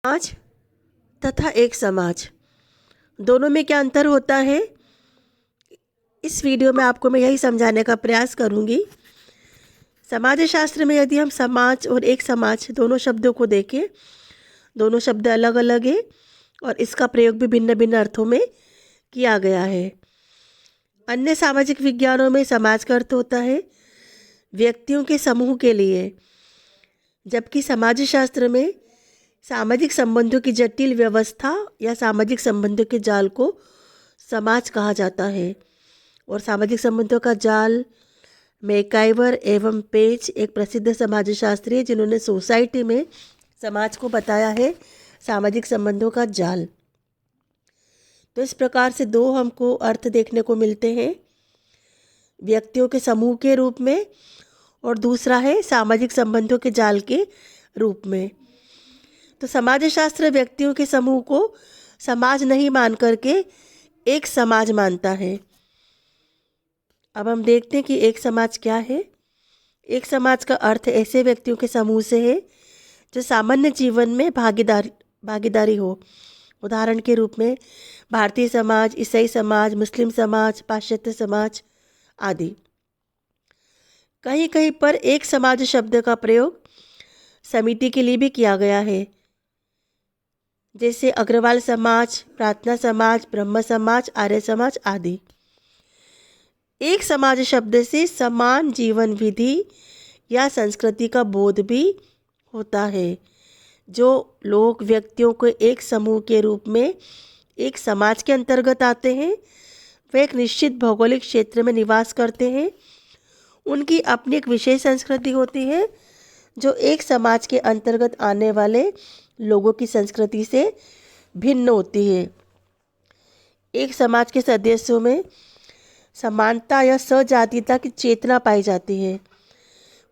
समाज तथा एक समाज, दोनों में क्या अंतर होता है, इस वीडियो में आपको मैं यही समझाने का प्रयास करूंगी। समाज शास्त्र में यदि हम समाज और एक समाज दोनों शब्दों को देखें, दोनों शब्द अलग अलग हैं और इसका प्रयोग भी भिन्न भिन्न अर्थों में किया गया है। अन्य सामाजिक विज्ञानों में समाज का अर्थ होता है व्यक्तियों के समूह के लिए, जबकि समाज शास्त्र में सामाजिक संबंधों की जटिल व्यवस्था या सामाजिक संबंधों के जाल को समाज कहा जाता है। और सामाजिक संबंधों का जाल मैकाइवर एवं पेज एक प्रसिद्ध समाजशास्त्री है जिन्होंने सोसाइटी में समाज को बताया है सामाजिक संबंधों का जाल। तो इस प्रकार से दो हमको अर्थ देखने को मिलते हैं, व्यक्तियों के समूह के रूप में और दूसरा है सामाजिक संबंधों के जाल के रूप में। तो समाजशास्त्र व्यक्तियों के समूह को समाज नहीं मान करके एक समाज मानता है। अब हम देखते हैं कि एक समाज क्या है। एक समाज का अर्थ ऐसे व्यक्तियों के समूह से है जो सामान्य जीवन में भागीदारी हो। उदाहरण के रूप में भारतीय समाज, ईसाई समाज, मुस्लिम समाज, पाश्चात्य समाज आदि। कहीं कहीं पर एक समाज शब्द का प्रयोग समिति के लिए भी किया गया है, जैसे अग्रवाल समाज, प्रार्थना समाज, ब्रह्म समाज, आर्य समाज आदि। एक समाज शब्द से समान जीवन विधि या संस्कृति का बोध भी होता है। जो लोग व्यक्तियों को एक समूह के रूप में एक समाज के अंतर्गत आते हैं, वे एक निश्चित भौगोलिक क्षेत्र में निवास करते हैं। उनकी अपनी एक विशेष संस्कृति होती है जो एक समाज के अंतर्गत आने वाले लोगों की संस्कृति से भिन्न होती है। एक समाज के सदस्यों में समानता या सजातीयता की चेतना पाई जाती है।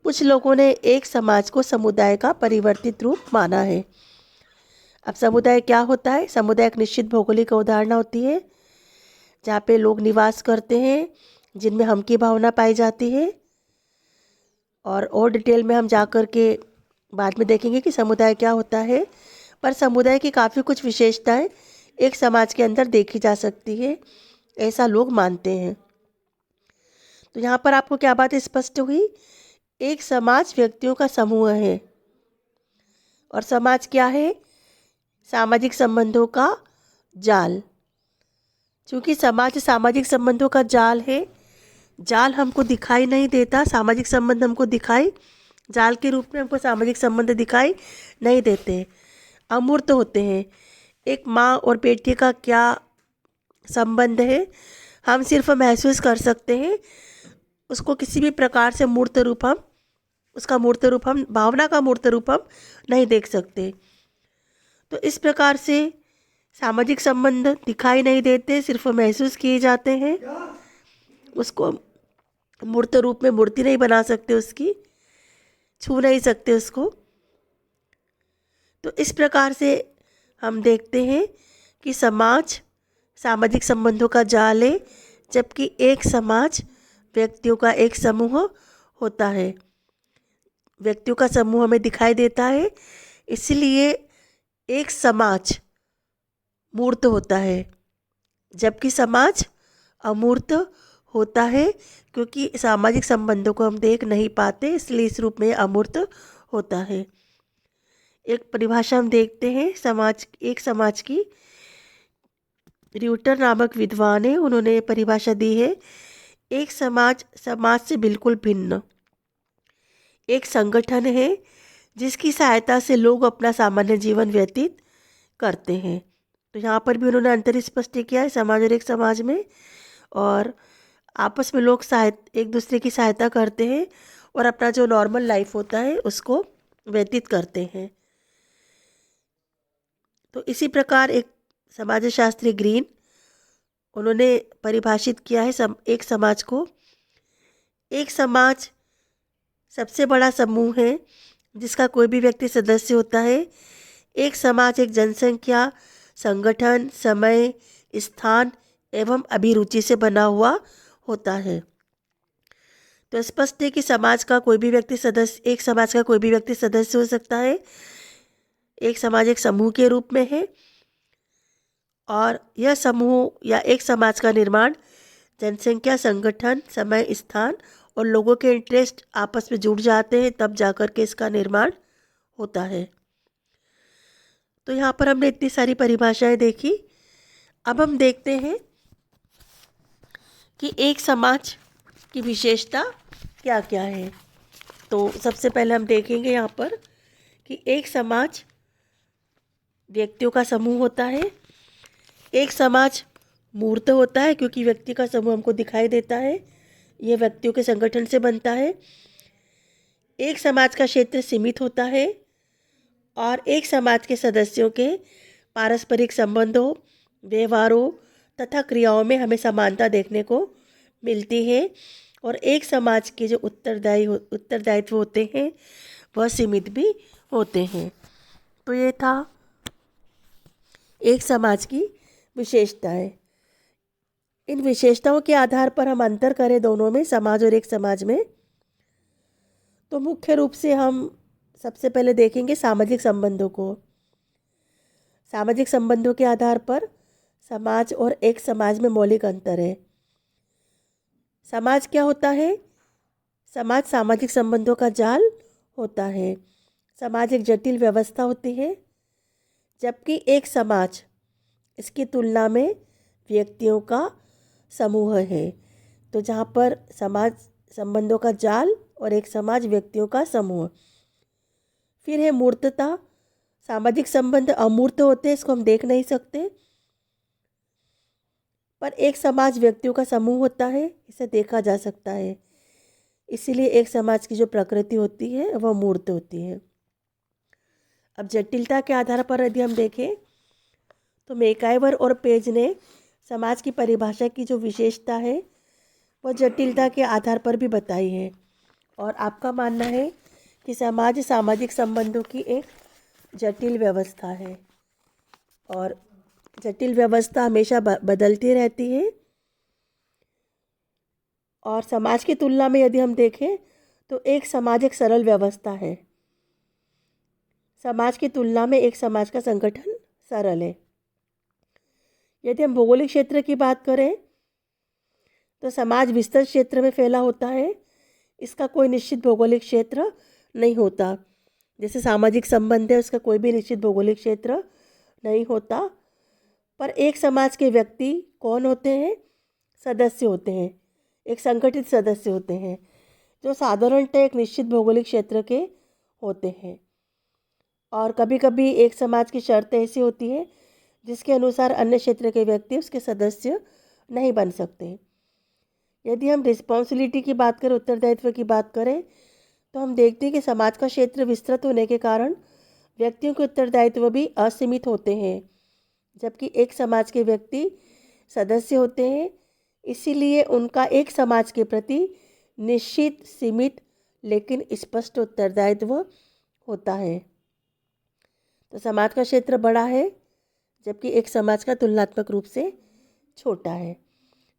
कुछ लोगों ने एक समाज को समुदाय का परिवर्तित रूप माना है। अब समुदाय क्या होता है? समुदाय एक निश्चित भौगोलिक अवधारणा होती है जहाँ पे लोग निवास करते हैं, जिनमें हम की भावना पाई जाती है। और डिटेल में हम जा कर के बाद में देखेंगे कि समुदाय क्या होता है। पर समुदाय की काफ़ी कुछ विशेषताएं एक समाज के अंदर देखी जा सकती है, ऐसा लोग मानते हैं। तो यहाँ पर आपको क्या बात स्पष्ट हुई? एक समाज व्यक्तियों का समूह है और समाज क्या है? सामाजिक संबंधों का जाल। क्योंकि समाज सामाजिक संबंधों का जाल है, जाल हमको दिखाई नहीं देता, सामाजिक संबंध हमको दिखाई, जाल के रूप में हमको सामाजिक संबंध दिखाई नहीं देते, अमूर्त होते हैं। एक माँ और बेटी का क्या संबंध है हम सिर्फ महसूस कर सकते हैं, उसको किसी भी प्रकार से भावना का मूर्त रूप हम नहीं देख सकते। तो इस प्रकार से सामाजिक संबंध दिखाई नहीं देते, सिर्फ महसूस किए जाते हैं। उसको मूर्त रूप में मूर्ति नहीं बना सकते, उसकी छू नहीं सकते उसको। तो इस प्रकार से हम देखते हैं कि समाज सामाजिक संबंधों का जाल है, जबकि एक समाज व्यक्तियों का एक समूह होता है। व्यक्तियों का समूह हमें दिखाई देता है, इसलिए एक समाज मूर्त होता है, जबकि समाज अमूर्त होता है, क्योंकि सामाजिक संबंधों को हम देख नहीं पाते, इसलिए इस रूप में अमूर्त होता है। एक परिभाषा हम देखते हैं एक समाज की। र्यूटर नामक विद्वान है, उन्होंने परिभाषा दी है, एक समाज समाज से बिल्कुल भिन्न एक संगठन है जिसकी सहायता से लोग अपना सामान्य जीवन व्यतीत करते हैं। तो यहाँ पर भी उन्होंने अंतर स्पष्ट किया है समाज और एक समाज में, और आपस में लोग एक दूसरे की सहायता करते हैं और अपना जो नॉर्मल लाइफ होता है उसको व्यतीत करते हैं। तो इसी प्रकार एक समाजशास्त्री ग्रीन, उन्होंने परिभाषित किया है एक समाज को। एक समाज सबसे बड़ा समूह है जिसका कोई भी व्यक्ति सदस्य होता है। एक समाज एक जनसंख्या, संगठन, समय, स्थान एवं अभिरुचि से बना हुआ होता है। तो स्पष्ट है कि एक समाज का कोई भी व्यक्ति सदस्य हो सकता है। एक समाज एक समूह के रूप में है और यह समूह या एक समाज का निर्माण जनसंख्या, संगठन, समय, स्थान और लोगों के इंटरेस्ट आपस में जुड़ जाते हैं, तब जाकर के इसका निर्माण होता है। तो यहाँ पर हमने इतनी सारी परिभाषाएं देखी। अब हम देखते हैं कि एक समाज की विशेषता क्या क्या है। तो सबसे पहले हम देखेंगे यहाँ पर कि एक समाज व्यक्तियों का समूह होता है। एक समाज मूर्त होता है क्योंकि व्यक्ति का समूह हमको दिखाई देता है, यह व्यक्तियों के संगठन से बनता है। एक समाज का क्षेत्र सीमित होता है और एक समाज के सदस्यों के पारस्परिक संबंधों, व्यवहारों तथा क्रियाओं में हमें समानता देखने को मिलती है और एक समाज के जो उत्तरदायित्व होते हैं वह सीमित भी होते हैं। तो ये था एक समाज की विशेषता है। इन विशेषताओं के आधार पर हम अंतर करें दोनों में, समाज और एक समाज में, तो मुख्य रूप से हम सबसे पहले देखेंगे सामाजिक संबंधों को। सामाजिक संबंधों के आधार पर समाज और एक समाज में मौलिक अंतर है। समाज क्या होता है? समाज सामाजिक संबंधों का जाल होता है। समाज एक जटिल व्यवस्था होती है, जबकि एक समाज इसकी तुलना में व्यक्तियों का समूह है। तो जहाँ पर समाज संबंधों का जाल और एक समाज व्यक्तियों का समूह। फिर है मूर्तता। सामाजिक संबंध अमूर्त होते हैं, इसको हम देख नहीं सकते, पर एक समाज व्यक्तियों का समूह होता है, इसे देखा जा सकता है। इसीलिए एक समाज की जो प्रकृति होती है वह मूर्त होती है। अब जटिलता के आधार पर यदि हम देखें तो मैकाइवर और पेज ने समाज की परिभाषा की जो विशेषता है वह जटिलता के आधार पर भी बताई है और आपका मानना है कि समाज सामाजिक संबंधों की एक जटिल व्यवस्था है और जटिल व्यवस्था हमेशा बदलती रहती है। और समाज की तुलना में यदि हम देखें तो एक समाज एक सरल व्यवस्था है। समाज की तुलना में एक समाज का संगठन सरल है। यदि हम भौगोलिक क्षेत्र की बात करें तो समाज विस्तृत क्षेत्र में फैला होता है, इसका कोई निश्चित भौगोलिक क्षेत्र नहीं होता। जैसे सामाजिक संबंध है, उसका कोई भी निश्चित भौगोलिक क्षेत्र नहीं होता। पर एक समाज के व्यक्ति कौन होते हैं? सदस्य होते हैं, एक संगठित सदस्य होते हैं जो साधारणतः एक निश्चित भौगोलिक क्षेत्र के होते हैं। और कभी कभी एक समाज की शर्त ऐसी होती है जिसके अनुसार अन्य क्षेत्र के व्यक्ति उसके सदस्य नहीं बन सकते। यदि हम रिस्पॉन्सिबिलिटी की बात करें, उत्तरदायित्व की बात करें, तो हम देखते हैं कि समाज का क्षेत्र विस्तृत होने के कारण व्यक्तियों के उत्तरदायित्व भी असीमित होते हैं, जबकि एक समाज के व्यक्ति सदस्य होते हैं, इसीलिए उनका एक समाज के प्रति निश्चित, सीमित लेकिन स्पष्ट उत्तरदायित्व होता है। तो समाज का क्षेत्र बड़ा है जबकि एक समाज का तुलनात्मक रूप से छोटा है।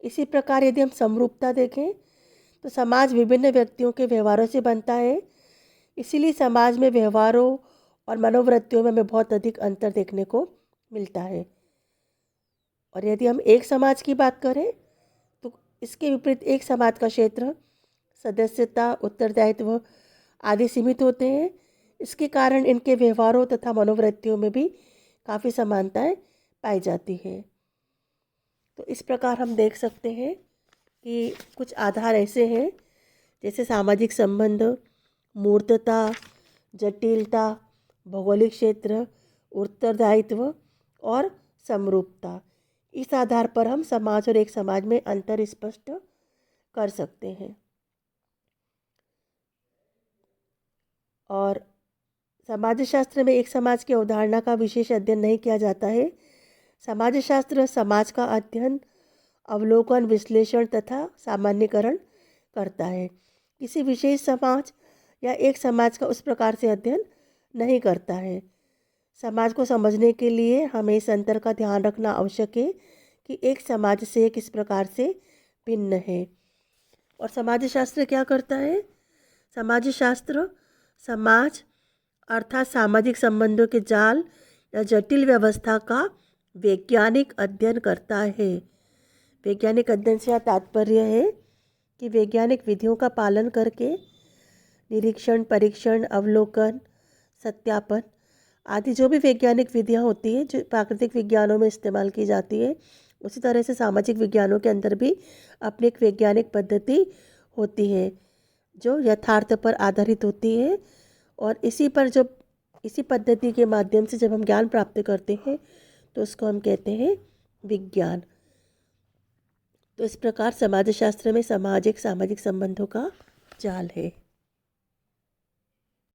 इसी प्रकार यदि हम समरूपता देखें तो समाज विभिन्न व्यक्तियों के व्यवहारों से बनता है, इसीलिए समाज में व्यवहारों और मनोवृत्तियों में हमें बहुत अधिक अंतर देखने को मिलता है। और यदि हम एक समाज की बात करें तो इसके विपरीत एक समाज का क्षेत्र, सदस्यता, उत्तरदायित्व आदि सीमित होते हैं। इसके कारण इनके व्यवहारों तथा मनोवृत्तियों में भी काफ़ी समानताएं पाई जाती हैं। तो इस प्रकार हम देख सकते हैं कि कुछ आधार ऐसे हैं जैसे सामाजिक संबंध, मूर्तता, जटिलता, भौगोलिक क्षेत्र, उत्तरदायित्व और समरूपता। इस आधार पर हम समाज और एक समाज में अंतर स्पष्ट कर सकते हैं। और समाजशास्त्र में एक समाज की अवधारणा का विशेष अध्ययन नहीं किया जाता है। समाजशास्त्र समाज का अध्ययन, अवलोकन, विश्लेषण तथा सामान्यीकरण करता है। किसी विशेष समाज या एक समाज का उस प्रकार से अध्ययन नहीं करता है। समाज को समझने के लिए हमें इस अंतर का ध्यान रखना आवश्यक है कि एक समाज से किस प्रकार से भिन्न है। और समाजशास्त्र क्या करता है? समाजशास्त्र समाज, अर्थात सामाजिक संबंधों के जाल या जटिल व्यवस्था का वैज्ञानिक अध्ययन करता है। वैज्ञानिक अध्ययन से यह तात्पर्य है कि वैज्ञानिक विधियों का पालन करके निरीक्षण, परीक्षण, अवलोकन, सत्यापन आदि जो भी वैज्ञानिक विधियाँ होती हैं जो प्राकृतिक विज्ञानों में इस्तेमाल की जाती है, उसी तरह से सामाजिक विज्ञानों के अंदर भी अपनी एक वैज्ञानिक पद्धति होती है जो यथार्थ पर आधारित होती है। और इसी पद्धति के माध्यम से जब हम ज्ञान प्राप्त करते हैं तो उसको हम कहते हैं विज्ञान। तो इस प्रकार समाजशास्त्र में समाज एक सामाजिक संबंधों का जाल है।